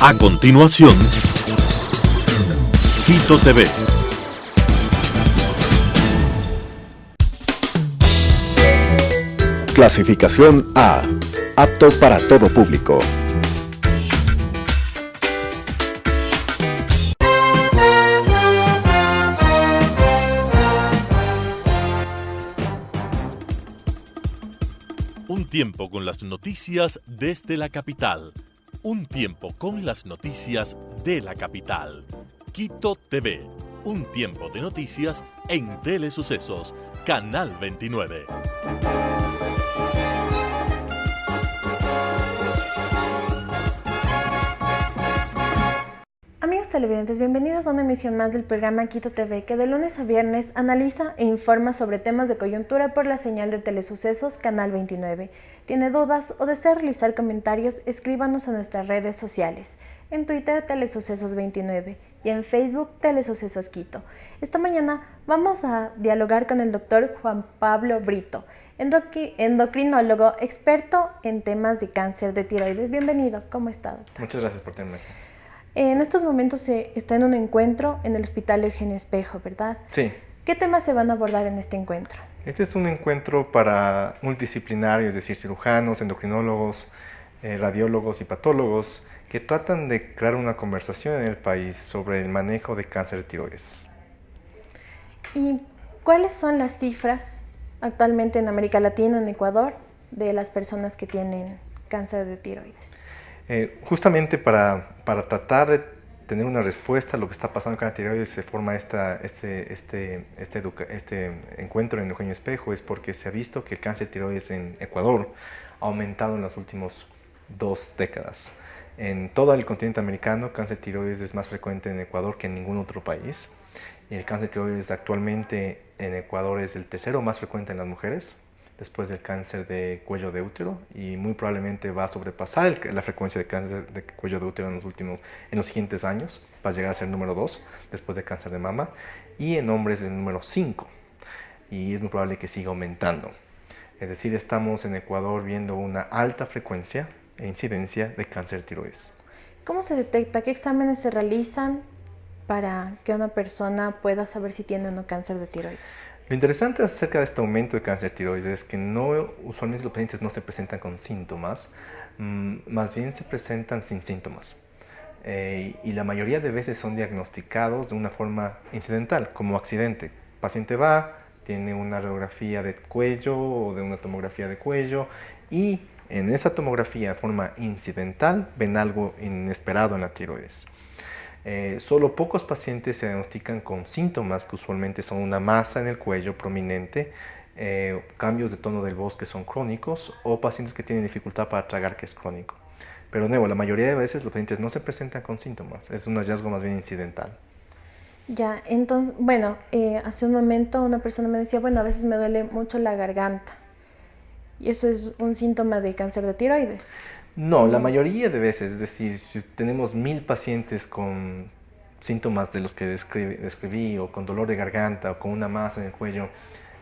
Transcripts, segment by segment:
A continuación, Quito TV. Clasificación A. Apto para todo público. Un tiempo con las noticias desde la capital. Un tiempo con las noticias de la capital. Quito TV. Un tiempo de noticias en Telesucesos, Canal 29. Amigos televidentes, bienvenidos a una emisión más del programa Quito TV, que de lunes a viernes analiza e informa sobre temas de coyuntura por la señal de Telesucesos, Canal 29. ¿Tiene dudas o desea realizar comentarios? Escríbanos a nuestras redes sociales. En Twitter, Telesucesos 29 y en Facebook, Telesucesos Quito. Esta mañana vamos a dialogar con el doctor Juan Pablo Brito, endocrinólogo, experto en temas de cáncer de tiroides. Bienvenido, ¿cómo está, doctor? Muchas gracias por tenerme. En estos momentos se está en un encuentro en el Hospital Eugenio Espejo, ¿verdad? Sí. ¿Qué temas se van a abordar en este encuentro? Este es un encuentro para multidisciplinarios, es decir, cirujanos, endocrinólogos, radiólogos y patólogos, que tratan de crear una conversación en el país sobre el manejo de cáncer de tiroides. ¿Y cuáles son las cifras actualmente en América Latina, en Ecuador, de las personas que tienen cáncer de tiroides? Justamente para tratar de tener una respuesta a lo que está pasando con la tiroides se forma este encuentro en Eugenio Espejo, es porque se ha visto que el cáncer de tiroides en Ecuador ha aumentado en las últimas 2 décadas. En todo el continente americano, el cáncer de tiroides es más frecuente en Ecuador que en ningún otro país. Y el cáncer de tiroides actualmente en Ecuador es el tercero más frecuente en las mujeres, después del cáncer de cuello de útero, y muy probablemente va a sobrepasar la frecuencia de cáncer de cuello de útero en los siguientes años, va a llegar a ser número 2, después del cáncer de mama, y en hombres el número 5, y es muy probable que siga aumentando. Es decir, estamos en Ecuador viendo una alta frecuencia e incidencia de cáncer de tiroides. ¿Cómo se detecta? ¿Qué exámenes se realizan para que una persona pueda saber si tiene o no cáncer de tiroides? Lo interesante acerca de este aumento de cáncer de tiroides es que usualmente los pacientes no se presentan con síntomas, más bien se presentan sin síntomas. Y la mayoría de veces son diagnosticados de una forma incidental, como accidente. El paciente va, tiene una radiografía de cuello o de una tomografía de cuello y en esa tomografía de forma incidental ven algo inesperado en la tiroides. Solo pocos pacientes se diagnostican con síntomas que usualmente son una masa en el cuello prominente, cambios de tono del voz que son crónicos o pacientes que tienen dificultad para tragar que es crónico. Pero de nuevo, la mayoría de veces los pacientes no se presentan con síntomas, es un hallazgo más bien incidental. Ya, entonces, bueno, hace un momento una persona me decía, bueno, a veces me duele mucho la garganta y eso es un síntoma de cáncer de tiroides. No, la mayoría de veces, es decir, si tenemos 1000 pacientes con síntomas de los que describí o con dolor de garganta o con una masa en el cuello,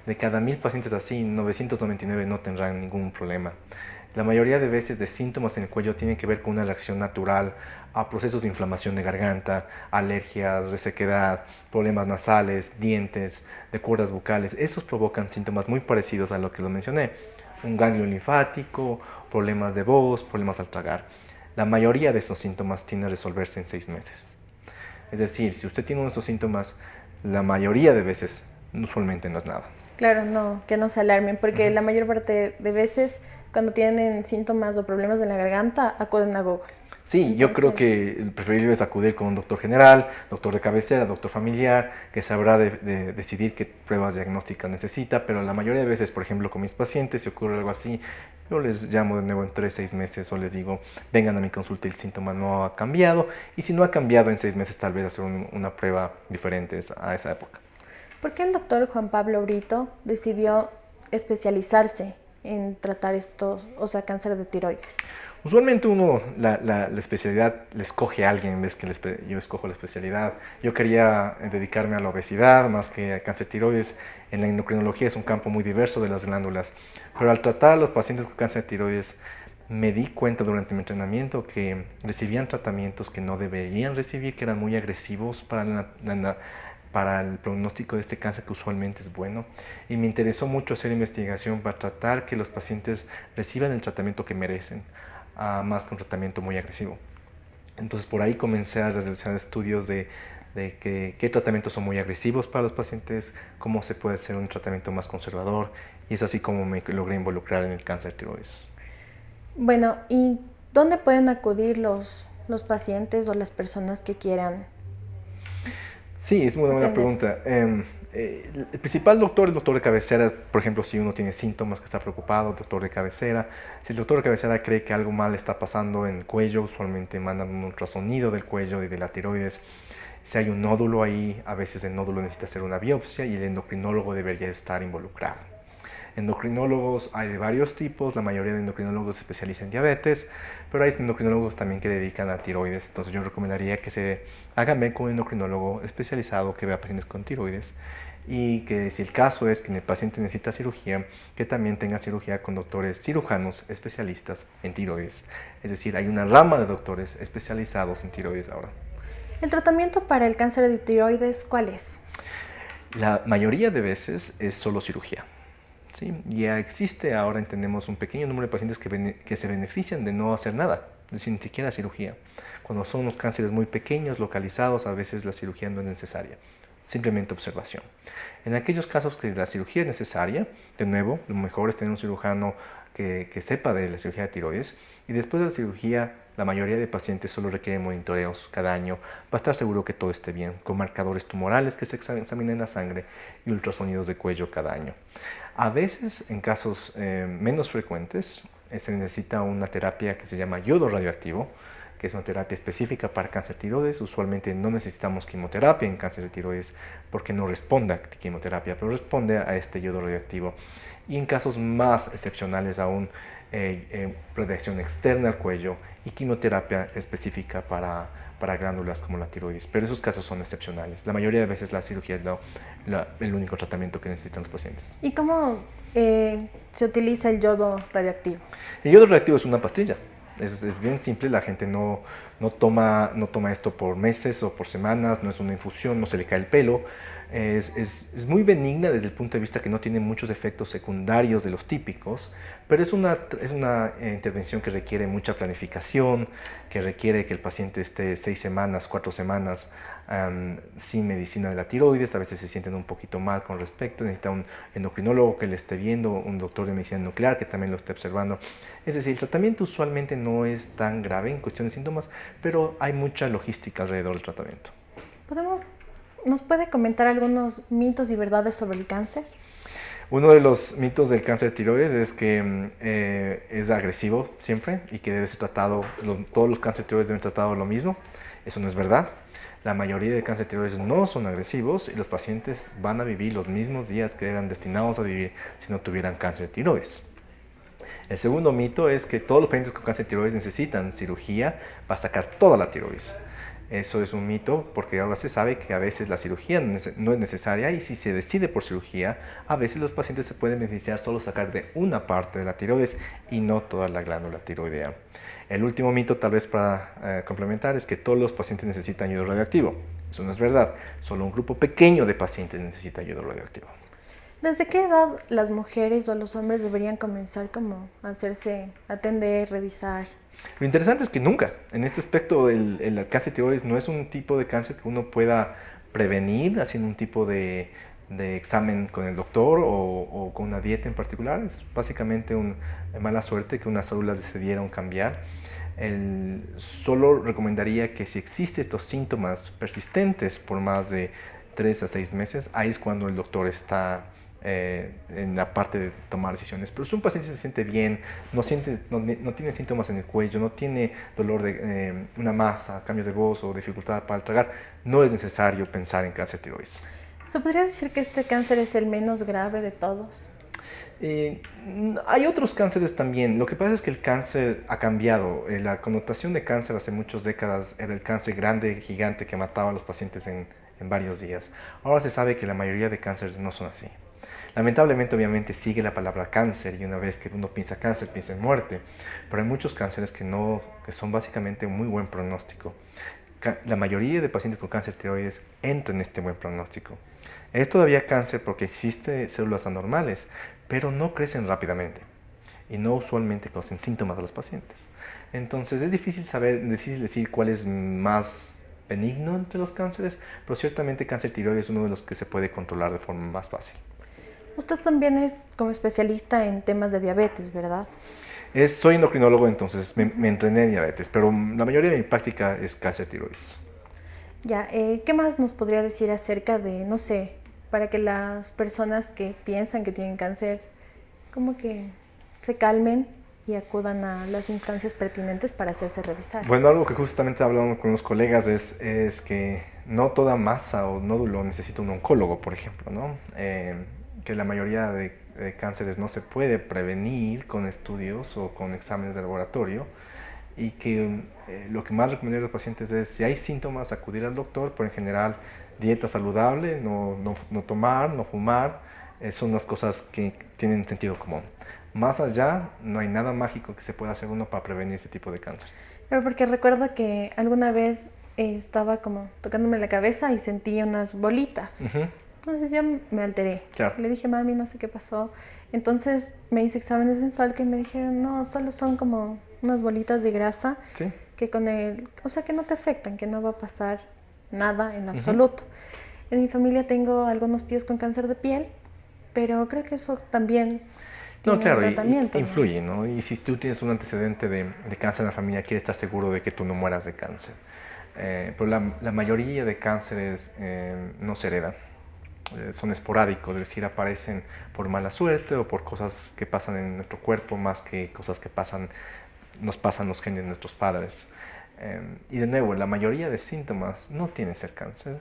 de cada 1000 pacientes así, 999 no tendrán ningún problema. La mayoría de veces de síntomas en el cuello tienen que ver con una reacción natural a procesos de inflamación de garganta, alergias, resequedad, problemas nasales, dientes, de cuerdas vocales. Esos provocan síntomas muy parecidos a lo que lo mencioné. Un ganglio linfático, problemas de voz, problemas al tragar. La mayoría de estos síntomas tienden a resolverse en 6 meses. Es decir, si usted tiene uno de estos síntomas, la mayoría de veces usualmente no es nada. Claro, no, que no se alarmen, porque la mayor parte de veces cuando tienen síntomas o problemas en la garganta acuden a Google. Sí, entonces, yo creo que el preferible es acudir con un doctor general, doctor de cabecera, doctor familiar, que sabrá de decidir qué pruebas diagnósticas necesita, pero la mayoría de veces, por ejemplo, con mis pacientes, si ocurre algo así, yo les llamo de nuevo en 3-6 meses o les digo, vengan a mi consulta y el síntoma no ha cambiado, y si no ha cambiado en 6 meses, tal vez hacer una prueba diferente a esa época. ¿Por qué el doctor Juan Pablo Brito decidió especializarse en tratar cáncer de tiroides? Usualmente la especialidad le escoge a alguien en vez que yo escojo la especialidad. Yo quería dedicarme a la obesidad más que al cáncer de tiroides. En la endocrinología es un campo muy diverso de las glándulas, pero al tratar a los pacientes con cáncer de tiroides me di cuenta durante mi entrenamiento que recibían tratamientos que no deberían recibir, que eran muy agresivos para el pronóstico de este cáncer, que usualmente es bueno. Y me interesó mucho hacer investigación para tratar que los pacientes reciban el tratamiento que merecen, más que un tratamiento muy agresivo. Entonces por ahí comencé a realizar estudios de qué tratamientos son muy agresivos para los pacientes, cómo se puede hacer un tratamiento más conservador, y es así como me logré involucrar en el cáncer de tiroides. Bueno, ¿y dónde pueden acudir los pacientes o las personas que quieran? Sí, es una buena pregunta. El principal doctor es el doctor de cabecera. Por ejemplo, si uno tiene síntomas que está preocupado, el doctor de cabecera. Si el doctor de cabecera cree que algo mal está pasando en el cuello, usualmente mandan un ultrasonido del cuello y de la tiroides. Si hay un nódulo ahí, a veces el nódulo necesita hacer una biopsia y el endocrinólogo debería estar involucrado. Endocrinólogos hay de varios tipos, la mayoría de endocrinólogos se especializan en diabetes, pero hay endocrinólogos también que dedican a tiroides. Entonces yo recomendaría que se hagan ver con un endocrinólogo especializado que vea pacientes con tiroides, y que si el caso es que el paciente necesita cirugía, que también tenga cirugía con doctores cirujanos especialistas en tiroides. Es decir, hay una rama de doctores especializados en tiroides ahora. ¿El tratamiento para el cáncer de tiroides cuál es? La mayoría de veces es solo cirugía. ¿Sí? Ya existe, ahora entendemos, un pequeño número de pacientes que se benefician de no hacer nada, es decir, ni siquiera cirugía. Cuando son unos cánceres muy pequeños, localizados, a veces la cirugía no es necesaria, simplemente observación. En aquellos casos que la cirugía es necesaria, de nuevo, lo mejor es tener un cirujano que sepa de la cirugía de tiroides, y después de la cirugía, la mayoría de pacientes solo requieren monitoreos cada año para estar seguro que todo esté bien, con marcadores tumorales que se examinen en la sangre y ultrasonidos de cuello cada año. A veces, en casos menos frecuentes, se necesita una terapia que se llama yodo radioactivo, que es una terapia específica para cáncer de tiroides. Usualmente no necesitamos quimioterapia en cáncer de tiroides porque no responde a quimioterapia, pero responde a este yodo radioactivo. Y en casos más excepcionales aún, radiación externa al cuello y quimioterapia específica para glándulas como la tiroides, pero esos casos son excepcionales. La mayoría de veces la cirugía es el único tratamiento que necesitan los pacientes. ¿Y cómo se utiliza el yodo radioactivo? El yodo radioactivo es una pastilla. Es bien simple, la gente no toma esto por meses o por semanas, no es una infusión, no se le cae el pelo. Es muy benigna desde el punto de vista que no tiene muchos efectos secundarios de los típicos, pero es una intervención que requiere mucha planificación, que requiere que el paciente esté 6 semanas, 4 semanas sin medicina de la tiroides. A veces se sienten un poquito mal con respecto, necesita un endocrinólogo que le esté viendo, un doctor de medicina nuclear que también lo esté observando. Es decir, el tratamiento usualmente no es tan grave en cuestión de síntomas, pero hay mucha logística alrededor del tratamiento. ¿Nos puede comentar algunos mitos y verdades sobre el cáncer? Uno de los mitos del cáncer de tiroides es que es agresivo siempre y que debe ser tratado, todos los cánceres de tiroides deben ser tratados lo mismo. Eso no es verdad. La mayoría de cáncer de tiroides no son agresivos y los pacientes van a vivir los mismos días que eran destinados a vivir si no tuvieran cáncer de tiroides. El segundo mito es que todos los pacientes con cáncer de tiroides necesitan cirugía para sacar toda la tiroides. Eso es un mito porque ahora se sabe que a veces la cirugía no es necesaria, y si se decide por cirugía, a veces los pacientes se pueden beneficiar solo sacar de una parte de la tiroides y no toda la glándula tiroidea. El último mito, tal vez para complementar, es que todos los pacientes necesitan yodo radioactivo. Eso no es verdad, solo un grupo pequeño de pacientes necesita yodo radioactivo. ¿Desde qué edad las mujeres o los hombres deberían comenzar como a hacerse atender, revisar? Lo interesante es que nunca, en este aspecto, el cáncer de tiroides no es un tipo de cáncer que uno pueda prevenir haciendo un tipo de examen con el doctor o con una dieta en particular. Es básicamente mala suerte que unas células decidieron cambiar. Solo recomendaría que si existen estos síntomas persistentes por más de 3 a 6 meses, ahí es cuando el doctor está en la parte de tomar decisiones. Pero si un paciente se siente bien, no tiene síntomas en el cuello, no tiene dolor de una masa, cambio de voz o dificultad para tragar, no es necesario pensar en cáncer de tiroides. ¿Se podría decir que este cáncer es el menos grave de todos? Hay otros cánceres también. Lo que pasa es que el cáncer ha cambiado. La connotación de cáncer hace muchas décadas era el cáncer grande, gigante, que mataba a los pacientes en varios días. Ahora se sabe que la mayoría de cánceres no son así. Lamentablemente, obviamente, sigue la palabra cáncer y una vez que uno piensa cáncer, piensa en muerte, pero hay muchos cánceres que son básicamente un muy buen pronóstico. La mayoría de pacientes con cáncer de tiroides entran en este buen pronóstico. Es todavía cáncer porque existen células anormales, pero no crecen rápidamente y no usualmente causan síntomas a los pacientes. Entonces es difícil decir cuál es más benigno entre los cánceres, pero ciertamente cáncer de tiroides es uno de los que se puede controlar de forma más fácil. Usted también es como especialista en temas de diabetes, ¿verdad? Soy endocrinólogo, entonces me entrené en diabetes, pero la mayoría de mi práctica es cáncer de tiroides. Ya, ¿qué más nos podría decir acerca de, no sé, para que las personas que piensan que tienen cáncer, como que se calmen y acudan a las instancias pertinentes para hacerse revisar? Bueno, algo que justamente hablamos con los colegas es que no toda masa o nódulo necesita un oncólogo, por ejemplo, ¿no? Que la mayoría de cánceres no se puede prevenir con estudios o con exámenes de laboratorio y que lo que más recomiendo a los pacientes es, si hay síntomas, acudir al doctor, pero en general dieta saludable, no tomar, no fumar, son las cosas que tienen sentido común. Más allá, no hay nada mágico que se pueda hacer uno para prevenir este tipo de cánceres. Pero porque recuerdo que alguna vez estaba como tocándome la cabeza y sentí unas bolitas. Entonces yo me alteré. Claro. Le dije, mami, no sé qué pasó. Entonces me hice exámenes en Solca y me dijeron, no, solo son como unas bolitas de grasa. ¿Sí? Que o sea, que no te afectan, que no va a pasar nada en absoluto. En mi familia tengo algunos tíos con cáncer de piel, pero creo que eso también tiene un tratamiento. Influye, ¿no? Y si tú tienes un antecedente de cáncer en la familia, quieres estar seguro de que tú no mueras de cáncer. Pero la mayoría de cánceres no se heredan. Son esporádicos, es decir, aparecen por mala suerte o por cosas que pasan en nuestro cuerpo más que cosas que nos pasan los genes de nuestros padres. Y de nuevo, la mayoría de síntomas no tienen que ser cáncer.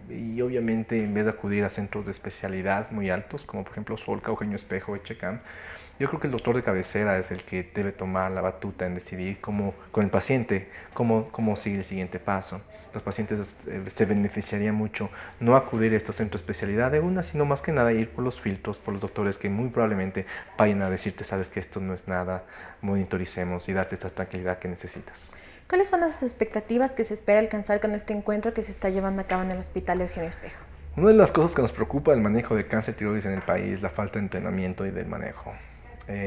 Y obviamente, en vez de acudir a centros de especialidad muy altos, como por ejemplo Solca, Eugenio Espejo, Echecam, yo creo que el doctor de cabecera es el que debe tomar la batuta en decidir con el paciente cómo seguir el siguiente paso. Los pacientes se beneficiarían mucho no acudir a estos centros de especialidad de una, sino más que nada ir por los filtros, por los doctores que muy probablemente vayan a decirte, sabes que esto no es nada, monitoricemos y darte esta tranquilidad que necesitas. ¿Cuáles son las expectativas que se espera alcanzar con este encuentro que se está llevando a cabo en el Hospital Eugenio Espejo? Una de las cosas que nos preocupa del manejo de cáncer de tiroides en el país es la falta de entrenamiento y del manejo.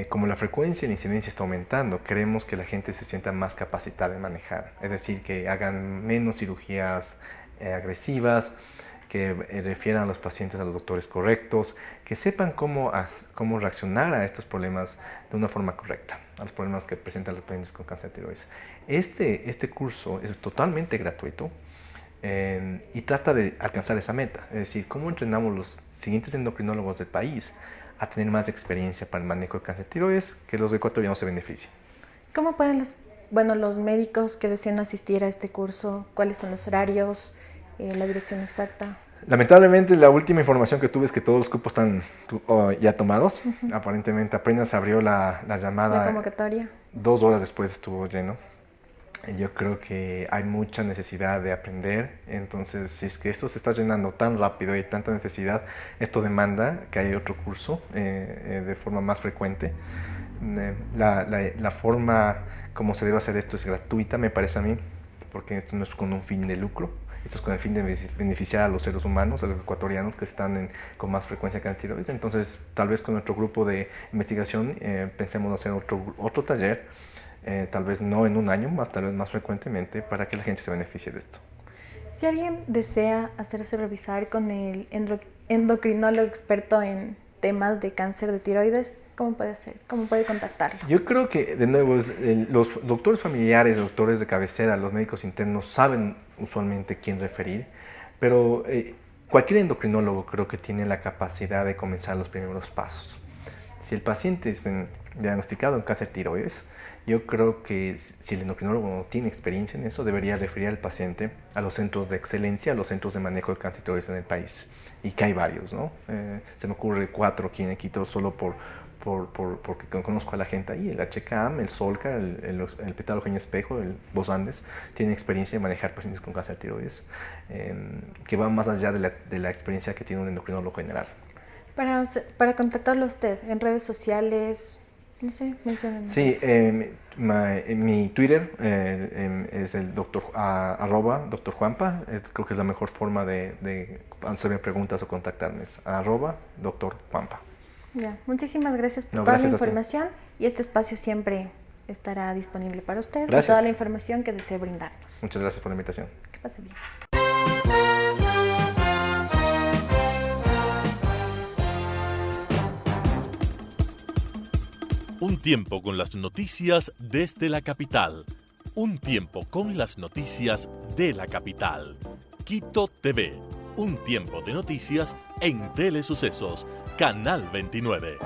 Como la frecuencia y la incidencia está aumentando, queremos que la gente se sienta más capacitada de manejar, es decir, que hagan menos cirugías agresivas, que refieran a los pacientes a los doctores correctos, que sepan cómo reaccionar a estos problemas de una forma correcta, a los problemas que presentan los pacientes con cáncer de tiroides. Este curso es totalmente gratuito y trata de alcanzar esa meta, es decir, cómo entrenamos los siguientes endocrinólogos del país a tener más experiencia para el manejo de cáncer de tiroides, que los ecuatorianos se beneficien. ¿Cómo pueden los médicos que deseen asistir a este curso, cuáles son los horarios, la dirección exacta? Lamentablemente, la última información que tuve es que todos los cupos están ya tomados. Aparentemente apenas abrió la llamada. La convocatoria. 2 horas después estuvo lleno. Yo creo que hay mucha necesidad de aprender, entonces si es que esto se está llenando tan rápido y hay tanta necesidad, esto demanda que haya otro curso de forma más frecuente. La forma como se debe hacer esto es gratuita, me parece a mí, porque esto no es con un fin de lucro, esto es con el fin de beneficiar a los seres humanos, a los ecuatorianos que están con más frecuencia que tiroides. Entonces, tal vez con nuestro grupo de investigación pensemos hacer otro taller, tal vez no en un año, tal vez más frecuentemente, para que la gente se beneficie de esto. Si alguien desea hacerse revisar con el endocrinólogo experto en temas de cáncer de tiroides, ¿cómo puede hacer? ¿Cómo puede contactarlo? Yo creo que, de nuevo, los doctores familiares, doctores de cabecera, los médicos internos saben usualmente quién referir, pero cualquier endocrinólogo creo que tiene la capacidad de comenzar los primeros pasos. Si el paciente es diagnosticado en cáncer de tiroides, yo creo que si el endocrinólogo no tiene experiencia en eso, debería referir al paciente a los centros de excelencia, a los centros de manejo de cáncer de tiroides en el país. Y que hay varios, ¿no? Se me ocurre 4 aquí en Quito solo porque conozco a la gente ahí. El Echecam, el Solca, el Hospital Eugenio Espejo, el Vos Andes, tienen experiencia de manejar pacientes con cáncer de tiroides, que va más allá de la experiencia que tiene un endocrinólogo general. Para contactarlo a usted en redes sociales, no sé, mencionen. Sí, mi Twitter es el @Dr. Juanpa. Creo que es la mejor forma de hacerme preguntas o contactarme. Es @Dr. Juanpa. Ya, muchísimas gracias por toda la información y este espacio siempre estará disponible para usted y toda la información que desee brindarnos. Muchas gracias por la invitación. Que pase bien. Un tiempo con las noticias desde la capital. Un tiempo con las noticias de la capital. Quito TV. Un tiempo de noticias en Telesucesos, Canal 29.